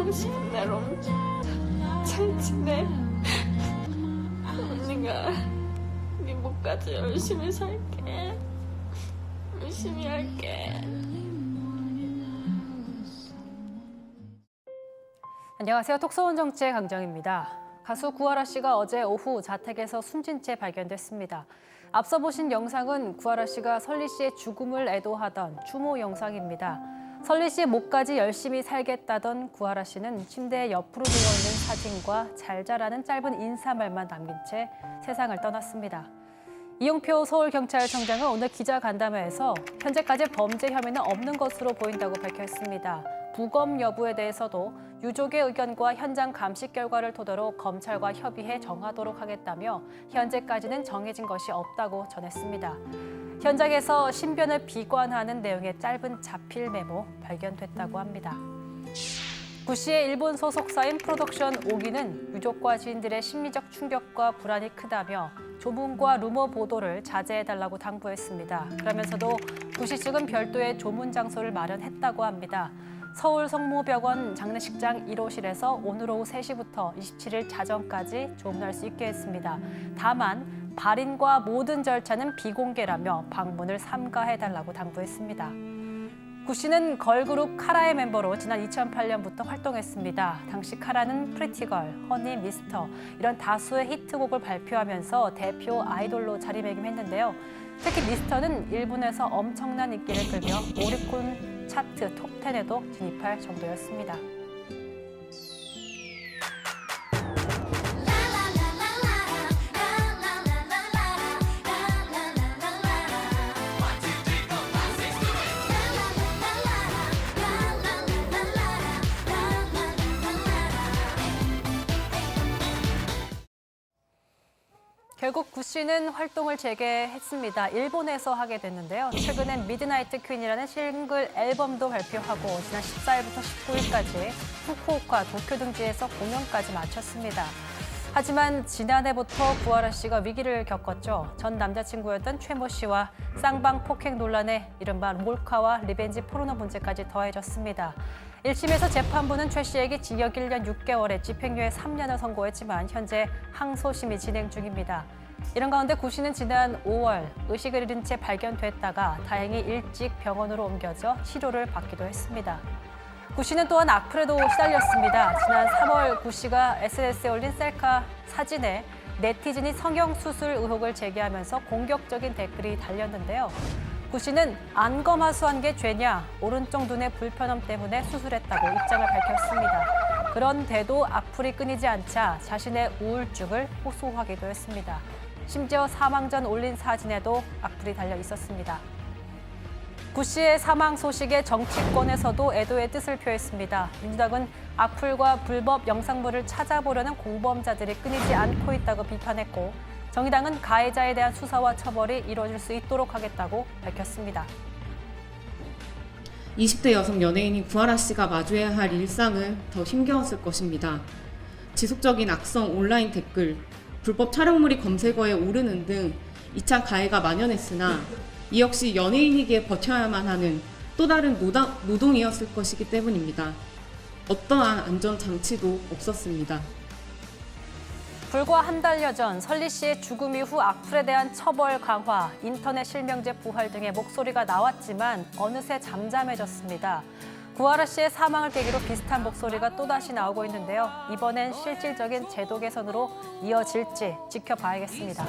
하고 싶은 대로 잘 지내. 언니가 네 목까지 열심히 살게. 열심히 할게. 안녕하세요. 톡소원 정치의 강정입니다. 가수 구하라 씨가 어제 오후 자택에서 숨진 채 발견됐습니다. 앞서 보신 영상은 구하라 씨가 설리 씨의 죽음을 애도하던 추모 영상입니다. 설리 씨의 목까지 열심히 살겠다던 구하라 씨는 침대에 옆으로 누워있는 사진과 잘 자라는 짧은 인사말만 남긴 채 세상을 떠났습니다. 이용표 서울경찰청장은 오늘 기자간담회에서 현재까지 범죄 혐의는 없는 것으로 보인다고 밝혔습니다. 부검 여부에 대해서도 유족의 의견과 현장 감식 결과를 토대로 검찰과 협의해 정하도록 하겠다며 현재까지는 정해진 것이 없다고 전했습니다. 현장에서 신변을 비관하는 내용의 짧은 자필 메모 발견됐다고 합니다. 구 씨의 일본 소속사인 프로덕션 오기는 유족과 지인들의 심리적 충격과 불안이 크다며 조문과 루머 보도를 자제해달라고 당부했습니다. 그러면서도 구 씨 측은 별도의 조문 장소를 마련했다고 합니다. 서울 성모병원 장례식장 1호실에서 오늘 오후 3시부터 27일 자정까지 조문할 수 있게 했습니다. 다만 발인과 모든 절차는 비공개라며 방문을 삼가해달라고 당부했습니다. 구 씨는 걸그룹 카라의 멤버로 지난 2008년부터 활동했습니다. 당시 카라는 프리티걸, 허니, 미스터 이런 다수의 히트곡을 발표하면서 대표 아이돌로 자리매김했는데요. 특히 미스터는 일본에서 엄청난 인기를 끌며 오리콘 차트 톱10에도 진입할 정도였습니다. 결국 구 씨는 활동을 재개했습니다. 일본에서 하게 됐는데요. 최근엔 미드나이트 퀸이라는 싱글 앨범도 발표하고 지난 14일부터 19일까지 후쿠오카, 도쿄 등지에서 공연까지 마쳤습니다. 하지만 지난해부터 구하라 씨가 위기를 겪었죠. 전 남자친구였던 최모 씨와 쌍방 폭행 논란에 이른바 몰카와 리벤지 포르노 문제까지 더해졌습니다. 1심에서 재판부는 최 씨에게 징역 1년 6개월에 집행유예 3년을 선고했지만 현재 항소심이 진행 중입니다. 이런 가운데 구 씨는 지난 5월 의식을 잃은 채 발견됐다가 다행히 일찍 병원으로 옮겨져 치료를 받기도 했습니다. 구 씨는 또한 악플에도 시달렸습니다. 지난 3월 구 씨가 SNS에 올린 셀카 사진에 네티즌이 성형수술 의혹을 제기하면서 공격적인 댓글이 달렸는데요. 구 씨는 안검하수한 게 죄냐, 오른쪽 눈의 불편함 때문에 수술했다고 입장을 밝혔습니다. 그런데도 악플이 끊이지 않자 자신의 우울증을 호소하기도 했습니다. 심지어 사망 전 올린 사진에도 악플이 달려 있었습니다. 구 씨의 사망 소식에 정치권에서도 애도의 뜻을 표했습니다. 민주당은 악플과 불법 영상물을 찾아보려는 공범자들이 끊이지 않고 있다고 비판했고, 정의당은 가해자에 대한 수사와 처벌이 이루어질 수 있도록 하겠다고 밝혔습니다. 20대 여성 연예인인 구하라 씨가 마주해야 할 일상은 더 힘겨웠을 것입니다. 지속적인 악성 온라인 댓글, 불법 촬영물이 검색어에 오르는 등 2차 가해가 만연했으나 이 역시 연예인에게 버텨야만 하는 또 다른 노동이었을 것이기 때문입니다. 어떠한 안전장치도 없었습니다. 불과 한 달여 전 설리 씨의 죽음 이후 악플에 대한 처벌 강화, 인터넷 실명제 부활 등의 목소리가 나왔지만 어느새 잠잠해졌습니다. 구하라 씨의 사망을 계기로 비슷한 목소리가 또다시 나오고 있는데요. 이번엔 실질적인 제도 개선으로 이어질지 지켜봐야겠습니다.